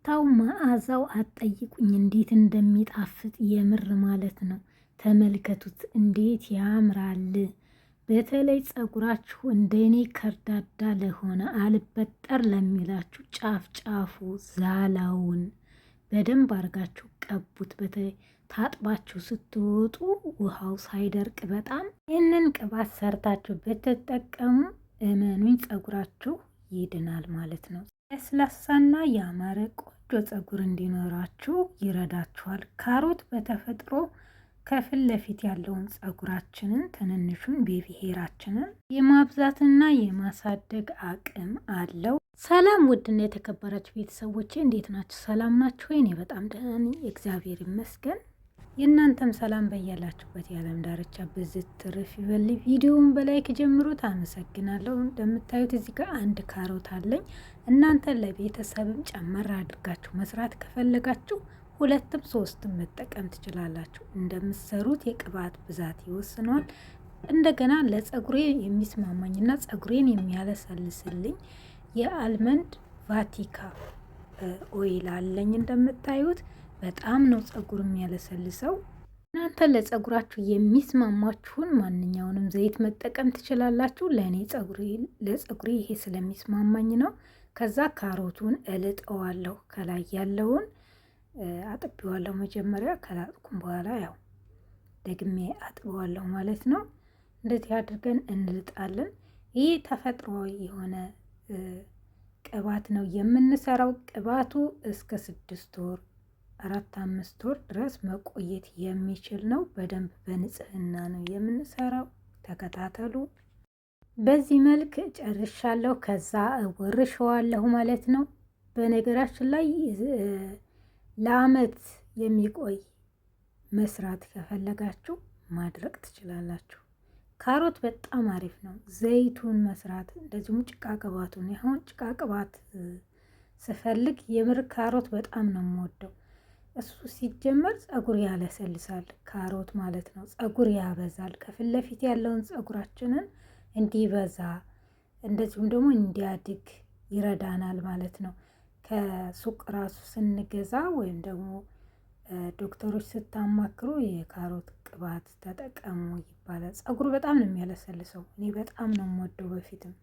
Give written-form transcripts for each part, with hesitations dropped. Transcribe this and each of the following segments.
ሽታው መዓዛው አትጠይቁኝ እንዴት እንደሚጣፍጥ የምር ማለት ነው። ተመልከቱት እንዴት ያምራል። በተለይ ፀጉራችሁ እንደኔ ከርዳዳ ለሆነ አልበጠር ለሚላችሁ ጫፍ ጫፉ ዛላውን በደንብ አድርጋችሁ ቀቡት። በተለይ ታጥባችሁ ስትወጡ ውሃው ሳይደርቅ በጣም ይህንን ቅባት ሰርታችሁ ብትጠቀሙ እመኑኝ ፀጉራችሁ ይድናል ማለት ነው። ለስላሳና ያማረ ቆንጆ ፀጉር እንዲኖራችሁ ይረዳችኋል። ካሮት በተፈጥሮ ከፊት ለፊት ያለውን ፀጉራችንን ትንንሹን ቤቢ ሄራችንን የማብዛትና የማሳደግ አቅም አለው። ሰላም ውድና የተከበራችሁ ቤተሰቦቼ እንዴት ናችሁ? ሰላም ናችሁ ወይ? እኔ በጣም ደህና ነኝ፣ እግዚአብሔር ይመስገን። የእናንተም ሰላም በያላችሁበት የዓለም ዳርቻ ብዝት ትርፍ ይበል። ቪዲዮውን በላይክ ጀምሩት። አመሰግናለሁ። እንደምታዩት እዚህ ጋር አንድ ካሮት አለኝ። እናንተ ለቤተሰብም ጨመር አድርጋችሁ መስራት ከፈለጋችሁ ሁለትም ሶስትም መጠቀም ትችላላችሁ። እንደምትሰሩት የቅባት ብዛት ይወስነዋል። እንደገና ለፀጉሬ የሚስማማኝና ፀጉሬን የሚያለሰልስልኝ የአልመንድ ቫቲካ ኦይል አለኝ። እንደምታዩት በጣም ነው ፀጉር የሚያለሰልሰው። እናንተ ለፀጉራችሁ የሚስማማችሁን ማንኛውንም ዘይት መጠቀም ትችላላችሁ። ለእኔ ለፀጉሬ ይሄ ስለሚስማማኝ ነው። ከዛ ካሮቱን እልጠዋለሁ። ከላይ ያለውን አጥቤዋለሁ። መጀመሪያ ከላጥኩም በኋላ ያው ደግሜ አጥበዋለሁ ማለት ነው። እንደዚህ አድርገን እንልጣለን። ይህ ተፈጥሯዊ የሆነ ቅባት ነው የምንሰራው። ቅባቱ እስከ 6 ወር 4-5 ወር ድረስ መቆየት የሚችል ነው። በደንብ በንጽህና ነው የምንሰራው። ተከታተሉ። በዚህ መልክ ጨርሻለሁ። ከዛ ወርሸዋለሁ ማለት ነው። በነገራችን ላይ ለአመት የሚቆይ መስራት ከፈለጋችሁ ማድረቅ ትችላላችሁ። ካሮት በጣም አሪፍ ነው። ዘይቱን መስራት እንደዚሁም ጭቃ ቅባቱን ይሁን ጭቃ ቅባት ስፈልግ የምር ካሮት በጣም ነው የምወደው። እሱ ሲጀመር ፀጉር ያለሰልሳል ካሮት ማለት ነው። ፀጉር ያበዛል። ከፊት ለፊት ያለውን ፀጉራችንን እንዲበዛ እንደዚሁም ደግሞ እንዲያድግ ይረዳናል ማለት ነው። ከሱቅ ራሱ ስንገዛ ወይም ደግሞ ዶክተሮች ስታማክሩ የካሮት ቅባት ተጠቀሙ ይባላል። ፀጉር በጣም ነው የሚያለሰልሰው። እኔ በጣም ነው የምወደው። በፊትም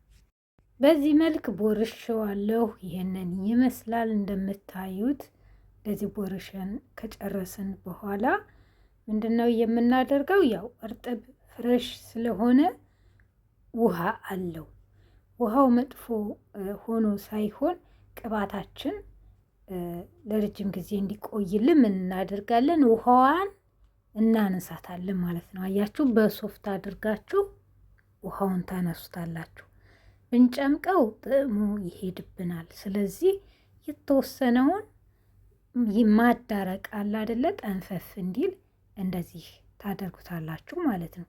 በዚህ መልክ ቦርሼዋለሁ። ይሄንን ይመስላል እንደምታዩት። እንደዚህ ቦርሸን ከጨረስን በኋላ ምንድነው የምናደርገው? ያው እርጥብ ፍሬሽ ስለሆነ ውሃ አለው። ውሃው መጥፎ ሆኖ ሳይሆን ቅባታችን ለረጅም ጊዜ እንዲቆይልን ምን እናደርጋለን? ውሃዋን እናነሳታለን ማለት ነው። አያችሁ፣ በሶፍት አድርጋችሁ ውሃውን ታነሱታላችሁ። ብንጨምቀው ጥቅሙ ይሄድብናል። ስለዚህ የተወሰነውን ማዳረቅ አለ አይደለ? ጠንፈፍ እንዲል እንደዚህ ታደርጉታላችሁ ማለት ነው።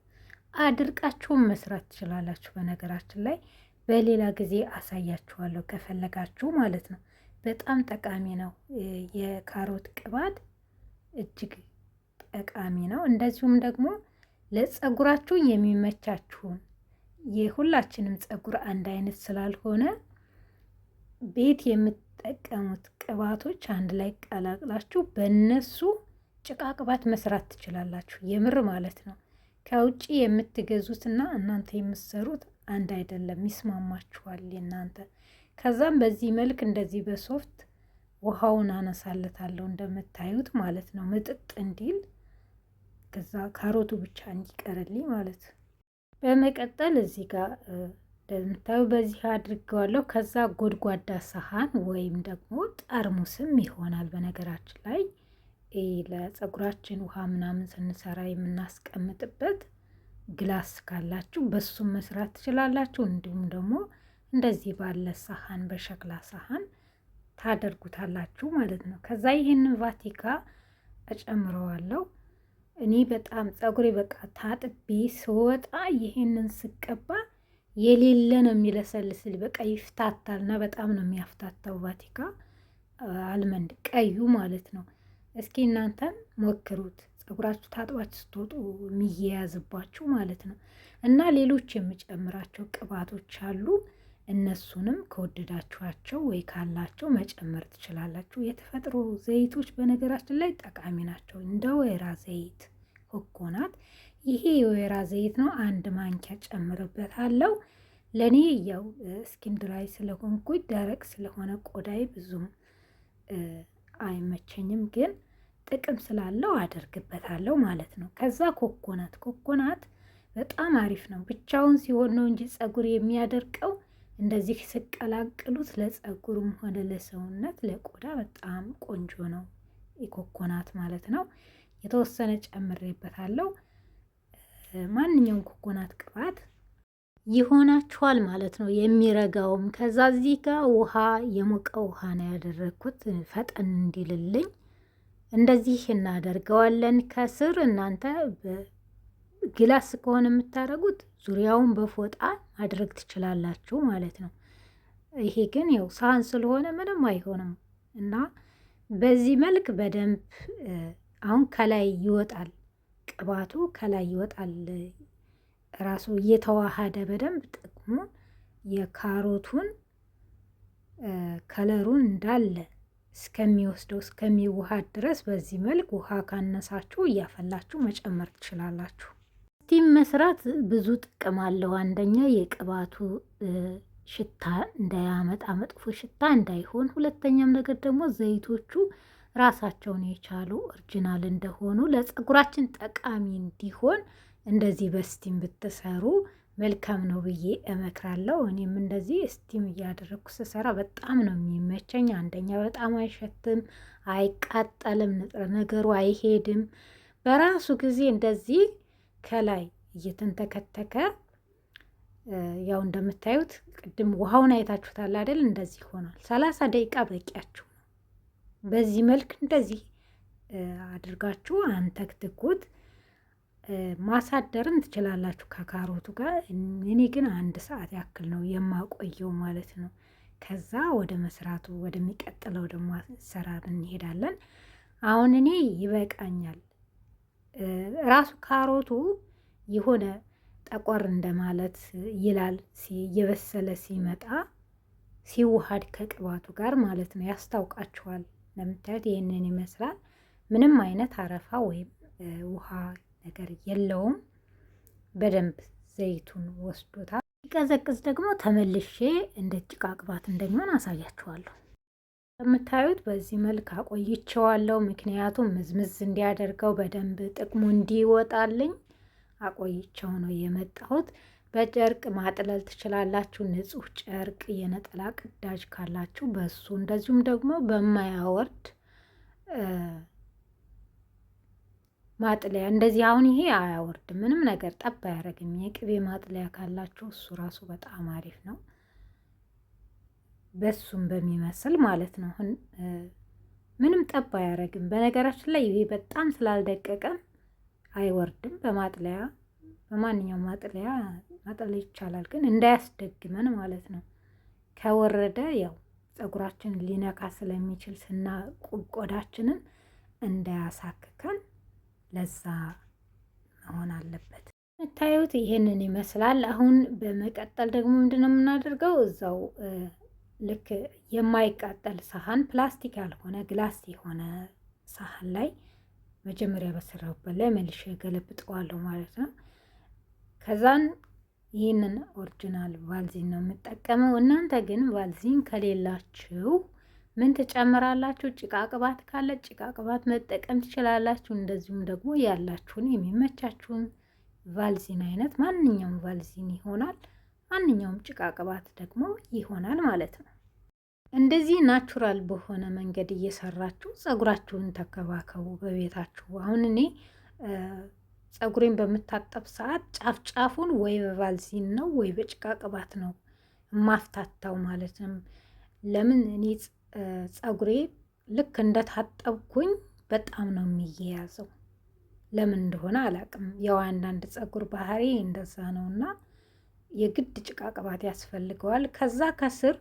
አድርቃችሁን መስራት ትችላላችሁ። በነገራችን ላይ በሌላ ጊዜ አሳያችኋለሁ ከፈለጋችሁ ማለት ነው። በጣም ጠቃሚ ነው። የካሮት ቅባት እጅግ ጠቃሚ ነው። እንደዚሁም ደግሞ ለፀጉራችሁ የሚመቻችሁን የሁላችንም ፀጉር አንድ አይነት ስላልሆነ ቤት የምትጠቀሙት ቅባቶች አንድ ላይ ቀላቅላችሁ በእነሱ ጭቃ ቅባት መስራት ትችላላችሁ። የምር ማለት ነው። ከውጭ የምትገዙትና እናንተ የምትሰሩት አንድ አይደለም። ይስማማችኋል የእናንተ። ከዛም በዚህ መልክ እንደዚህ በሶፍት ውሃውን አነሳለታለሁ እንደምታዩት ማለት ነው። ምጥጥ እንዲል ከዛ ካሮቱ ብቻ እንዲቀርልኝ ማለት ነው። በመቀጠል እዚህ ጋር እንደምታዩ በዚህ አድርገዋለሁ። ከዛ ጎድጓዳ ሰሃን ወይም ደግሞ ጠርሙስም ይሆናል። በነገራችን ላይ ለፀጉራችን ውሃ ምናምን ስንሰራ የምናስቀምጥበት ግላስ ካላችሁ በሱም መስራት ትችላላችሁ። እንዲሁም ደግሞ እንደዚህ ባለ ሰሃን በሸክላ ሰሃን ታደርጉታላችሁ ማለት ነው። ከዛ ይሄንን ቫቲካ እጨምረዋለሁ። እኔ በጣም ፀጉሬ በቃ ታጥቤ ስወጣ ይሄንን ስቀባ የሌለ ነው የሚለሰልስል። በቃ ይፍታታልና በጣም ነው የሚያፍታታው። ቫቲካ አልመንድ ቀዩ ማለት ነው። እስኪ እናንተም ሞክሩት። ፀጉራችሁ ታጥባችሁ ስትወጡ የሚያያዝባችሁ ማለት ነው። እና ሌሎች የምጨምራቸው ቅባቶች አሉ። እነሱንም ከወደዳችኋቸው ወይ ካላቸው መጨመር ትችላላችሁ። የተፈጥሮ ዘይቶች በነገራችን ላይ ጠቃሚ ናቸው። እንደ ወይራ ዘይት፣ ኮኮናት፣ ይሄ የወይራ ዘይት ነው። 1 ማንኪያ ጨምርበታለሁ። ለእኔ ያው ስኪን ድራይ ስለሆንኩኝ ደረቅ ስለሆነ ቆዳይ ብዙም አይመቸኝም፣ ግን ጥቅም ስላለው አደርግበታለሁ ማለት ነው። ከዛ ኮኮናት በጣም አሪፍ ነው። ብቻውን ሲሆን ነው እንጂ ፀጉር የሚያደርቀው። እንደዚህ ስቀላቅሉት ለፀጉርም ሆነ ለሰውነት ለቆዳ በጣም ቆንጆ ነው የኮኮናት ማለት ነው። የተወሰነ ጨምሬበታለሁ። ማንኛውም ኮኮናት ቅባት ይሆናችኋል ማለት ነው። የሚረጋውም ከዛ እዚህ ጋር ውሃ፣ የሞቀ ውሃ ነው ያደረግኩት ፈጠን እንዲልልኝ። እንደዚህ እናደርገዋለን። ከስር እናንተ ግላስ ከሆነ የምታደርጉት ዙሪያውን በፎጣ ማድረግ ትችላላችሁ ማለት ነው። ይሄ ግን ያው ሳህን ስለሆነ ምንም አይሆንም እና በዚህ መልክ በደንብ አሁን ከላይ ይወጣል፣ ቅባቱ ከላይ ይወጣል ራሱ እየተዋሃደ በደንብ ጥቅሙ የካሮቱን ከለሩን እንዳለ እስከሚወስደው እስከሚዋሃድ ድረስ በዚህ መልክ ውሃ ካነሳችሁ እያፈላችሁ መጨመር ትችላላችሁ። ስቲም መስራት ብዙ ጥቅም አለው። አንደኛ የቅባቱ ሽታ እንዳያመጣ፣ መጥፎ ሽታ እንዳይሆን፣ ሁለተኛም ነገር ደግሞ ዘይቶቹ ራሳቸውን የቻሉ ኦሪጂናል እንደሆኑ ለፀጉራችን ጠቃሚ እንዲሆን እንደዚህ በስቲም ብትሰሩ መልካም ነው ብዬ እመክራለሁ። እኔም እንደዚህ ስቲም እያደረግኩ ስሰራ በጣም ነው የሚመቸኝ። አንደኛ በጣም አይሸትም፣ አይቃጠልም፣ ንጥረ ነገሩ አይሄድም። በራሱ ጊዜ እንደዚህ ከላይ እየተንተከተከ ያው እንደምታዩት ቅድም ውሃውን አይታችሁታል አይደል? እንደዚህ ሆኗል። 30 ደቂቃ በቂያችሁ ነው። በዚህ መልክ እንደዚህ አድርጋችሁ አንተክትኩት። ማሳደርም ትችላላችሁ ከካሮቱ ጋር። እኔ ግን 1 ሰዓት ያክል ነው የማቆየው ማለት ነው። ከዛ ወደ መስራቱ ወደሚቀጥለው ደግሞ አሰራር እንሄዳለን። አሁን እኔ ይበቃኛል። ራሱ ካሮቱ የሆነ ጠቆር እንደማለት ይላል እየበሰለ ሲመጣ ሲዋሃድ ከቅባቱ ጋር ማለት ነው። ያስታውቃችኋል። ለምታዩት ይህንን ይመስላል። ምንም አይነት አረፋ ወይም ውሃ ነገር የለውም። በደንብ ዘይቱን ወስዶታል። ሲቀዘቅዝ ደግሞ ተመልሼ እንደ ጭቃ ቅባት እንደሚሆን አሳያችኋለሁ። የምታዩት በዚህ መልክ አቆይቼዋለሁ። ምክንያቱም ምዝምዝ እንዲያደርገው በደንብ ጥቅሙ እንዲወጣልኝ አቆይቼው ነው የመጣሁት። በጨርቅ ማጥለል ትችላላችሁ። ንጹህ ጨርቅ የነጠላ ቅዳጅ ካላችሁ በሱ፣ እንደዚሁም ደግሞ በማያወርድ ማጥለያ እንደዚህ። አሁን ይሄ አያወርድም፣ ምንም ነገር ጠብ አያደርግም። የቅቤ ማጥለያ ካላችሁ እሱ ራሱ በጣም አሪፍ ነው። በሱም በሚመስል ማለት ነው። ምንም ጠብ አያደርግም። በነገራችን ላይ ይሄ በጣም ስላልደቀቀ አይወርድም። በማጥለያ በማንኛውም ማጥለያ ማጥለያ ይቻላል፣ ግን እንዳያስደግመን ማለት ነው። ከወረደ ያው ፀጉራችን ሊነካ ስለሚችል ቆዳችንን እንዳያሳክከን ለዛ መሆን አለበት። የምታዩት ይሄንን ይመስላል። አሁን በመቀጠል ደግሞ ምንድነው የምናደርገው? እዛው ልክ የማይቃጠል ሳህን፣ ፕላስቲክ ያልሆነ ግላስ የሆነ ሳህን ላይ መጀመሪያ በሰራሁበት ላይ መልሼ ገለብጠዋለሁ ማለት ነው። ከዛን ይህንን ኦሪጂናል ቫልዚን ነው የምጠቀመው። እናንተ ግን ቫልዚን ከሌላችሁ ምን ትጨምራላችሁ? ጭቃ ቅባት ካለ ጭቃ ቅባት መጠቀም ትችላላችሁ። እንደዚሁም ደግሞ ያላችሁን የሚመቻችሁን ቫልዚን አይነት ማንኛውም ቫልዚን ይሆናል። ማንኛውም ጭቃ ቅባት ደግሞ ይሆናል ማለት ነው። እንደዚህ ናቹራል በሆነ መንገድ እየሰራችሁ ፀጉራችሁን ተከባከቡ በቤታችሁ። አሁን እኔ ፀጉሬን በምታጠብ ሰዓት ጫፍ ጫፉን ወይ በቫልዚን ነው ወይ በጭቃ ቅባት ነው ማፍታታው ማለት ነው። ለምን እኔ ፀጉሬ ልክ እንደታጠብኩኝ በጣም ነው የሚያያዘው። ለምን እንደሆነ አላውቅም። ያው አንዳንድ ፀጉር ባህሪ እንደዛ ነውና የግድ ጭቃ ቅባት ያስፈልገዋል። ከዛ ከስር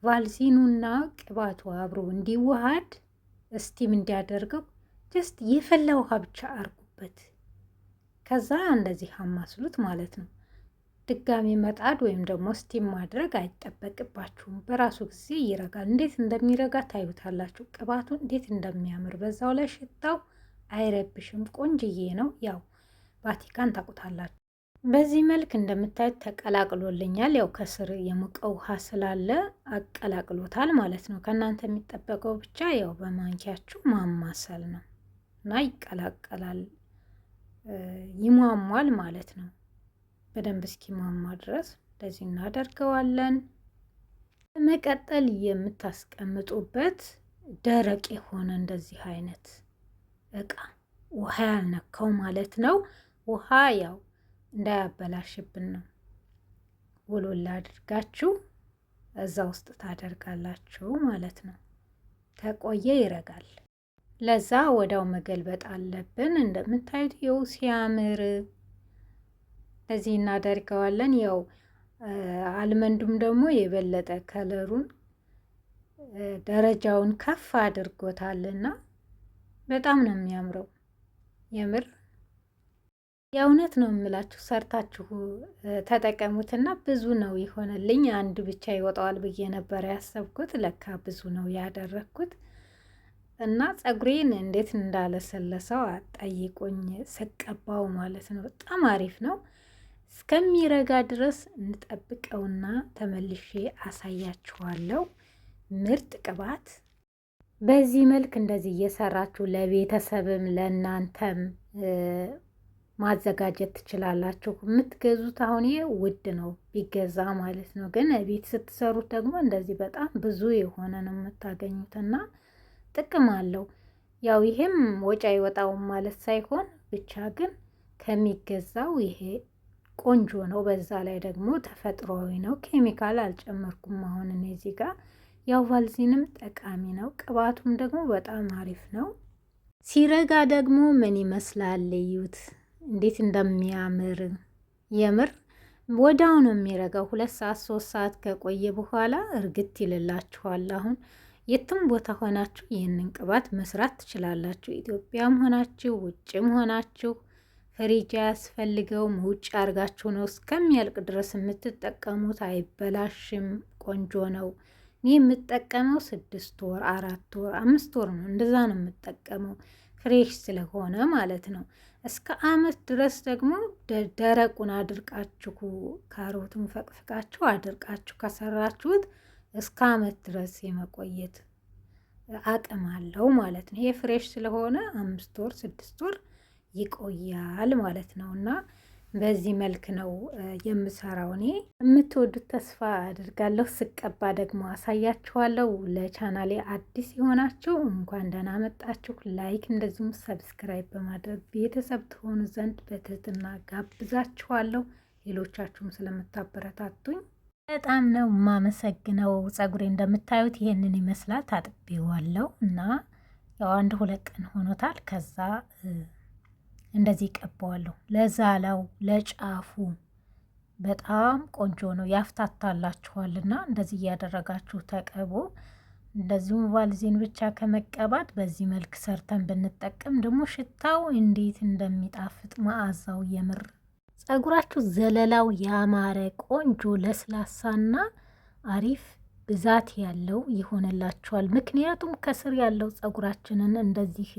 ቫልዚኑና ቅባቱ አብሮ እንዲዋሃድ እስቲም እንዲያደርገው ጀስት የፈላ ውሃ ብቻ አርጉበት። ከዛ እንደዚህ አማስሉት ማለት ነው። ድጋሚ መጣድ ወይም ደግሞ ስቲም ማድረግ አይጠበቅባችሁም። በራሱ ጊዜ ይረጋል። እንዴት እንደሚረጋ ታዩታላችሁ። ቅባቱ እንዴት እንደሚያምር በዛው ላይ ሽታው አይረብሽም። ቆንጅዬ ነው። ያው ቫቲካን ታውቁታላችሁ። በዚህ መልክ እንደምታዩት ተቀላቅሎልኛል። ያው ከስር የሞቀ ውሃ ስላለ አቀላቅሎታል ማለት ነው። ከእናንተ የሚጠበቀው ብቻ ያው በማንኪያችሁ ማማሰል ነው እና ይቀላቀላል፣ ይሟሟል ማለት ነው። በደንብ እስኪሟሟ ድረስ እንደዚህ እናደርገዋለን። በመቀጠል የምታስቀምጡበት ደረቅ የሆነ እንደዚህ አይነት እቃ ውሃ ያልነካው ማለት ነው። ውሃ ያው እንዳያበላሽብን ነው። ውሎላ አድርጋችሁ እዛ ውስጥ ታደርጋላችሁ ማለት ነው። ተቆየ ይረጋል። ለዛ ወዳው መገልበጥ አለብን። እንደምታዩት ይኸው ሲያምር እዚህ እናደርገዋለን። ያው አልመንዱም ደግሞ የበለጠ ከለሩን ደረጃውን ከፍ አድርጎታልና በጣም ነው የሚያምረው። የምር የእውነት ነው የምላችሁ፣ ሰርታችሁ ተጠቀሙትና ብዙ ነው የሆነልኝ። አንድ ብቻ ይወጣዋል ብዬ ነበር ያሰብኩት፣ ለካ ብዙ ነው ያደረግኩት። እና ፀጉሬን እንዴት እንዳለሰለሰው ጠይቁኝ፣ ስቀባው ማለት ነው። በጣም አሪፍ ነው። እስከሚረጋ ድረስ እንጠብቀውና ተመልሼ አሳያችኋለሁ። ምርጥ ቅባት በዚህ መልክ እንደዚህ እየሰራችሁ ለቤተሰብም ለእናንተም ማዘጋጀት ትችላላችሁ። የምትገዙት አሁን ይሄ ውድ ነው ቢገዛ ማለት ነው። ግን ቤት ስትሰሩት ደግሞ እንደዚህ በጣም ብዙ የሆነ ነው የምታገኙትና ጥቅም አለው። ያው ይሄም ወጪ አይወጣውም ማለት ሳይሆን ብቻ ግን ከሚገዛው ይሄ ቆንጆ ነው። በዛ ላይ ደግሞ ተፈጥሯዊ ነው። ኬሚካል አልጨመርኩም። አሁን እኔ እዚህ ጋር ያው ቫልዚንም ጠቃሚ ነው። ቅባቱም ደግሞ በጣም አሪፍ ነው። ሲረጋ ደግሞ ምን ይመስላል እዩት፣ እንዴት እንደሚያምር የምር ወዳው ነው የሚረጋው። 2 ሰዓት 3 ሰዓት ከቆየ በኋላ እርግት ይልላችኋል። አሁን የትም ቦታ ሆናችሁ ይህንን ቅባት መስራት ትችላላችሁ። ኢትዮጵያም ሆናችሁ ውጭም ሆናችሁ ፍሪጅ አያስፈልገውም። ውጭ አድርጋችሁ ነው እስከሚያልቅ ድረስ የምትጠቀሙት። አይበላሽም። ቆንጆ ነው። እኔ የምጠቀመው 6 ወር 4 ወር 5 ወር ነው። እንደዛ ነው የምጠቀመው ፍሬሽ ስለሆነ ማለት ነው። እስከ አመት ድረስ ደግሞ ደረቁን አድርቃችሁ ካሮቱን ፈቅፍቃችሁ አድርቃችሁ ከሰራችሁት እስከ አመት ድረስ የመቆየት አቅም አለው ማለት ነው። ይሄ ፍሬሽ ስለሆነ 5 ወር 6 ወር ይቆያል ማለት ነው። እና በዚህ መልክ ነው የምሰራው እኔ። የምትወዱት ተስፋ አድርጋለሁ። ስቀባ ደግሞ አሳያችኋለሁ። ለቻናሌ አዲስ የሆናችሁ እንኳን ደህና መጣችሁ። ላይክ እንደዚሁም ሰብስክራይብ በማድረግ ቤተሰብ ትሆኑ ዘንድ በትህትና ጋብዛችኋለሁ። ሌሎቻችሁም ስለምታበረታቱኝ በጣም ነው የማመሰግነው። ፀጉሬ እንደምታዩት ይሄንን ይመስላል። ታጥቤዋለሁ እና ያው 1-2 ቀን ሆኖታል። ከዛ እንደዚህ ቀባዋለሁ። ለዛላው ለጫፉ በጣም ቆንጆ ነው፣ ያፍታታላችኋልና እንደዚህ እያደረጋችሁ ተቀቡ። እንደዚሁም ቫልዚን ብቻ ከመቀባት በዚህ መልክ ሰርተን ብንጠቀም ደግሞ ሽታው እንዴት እንደሚጣፍጥ መዓዛው የምር ፀጉራችሁ ዘለላው ያማረ ቆንጆ ለስላሳና አሪፍ ብዛት ያለው ይሆንላችኋል። ምክንያቱም ከስር ያለው ፀጉራችንን እንደዚህ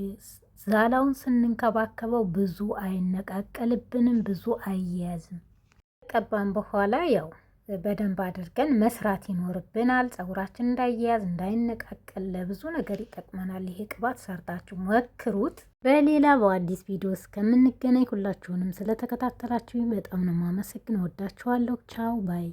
ዛላውን ስንንከባከበው ብዙ አይነቃቀልብንም፣ ብዙ አይያዝም። ቀባን በኋላ ያው በደንብ አድርገን መስራት ይኖርብናል። ፀጉራችን እንዳይያዝ እንዳይነቃቀል ለብዙ ነገር ይጠቅመናል። ይሄ ቅባት ሰርታችሁ ሞክሩት። በሌላ በአዲስ ቪዲዮ እስከምንገናኝ ሁላችሁንም ስለተከታተላችሁ በጣም ነው የማመሰግነው። ወዳችኋለሁ። ቻው ባይ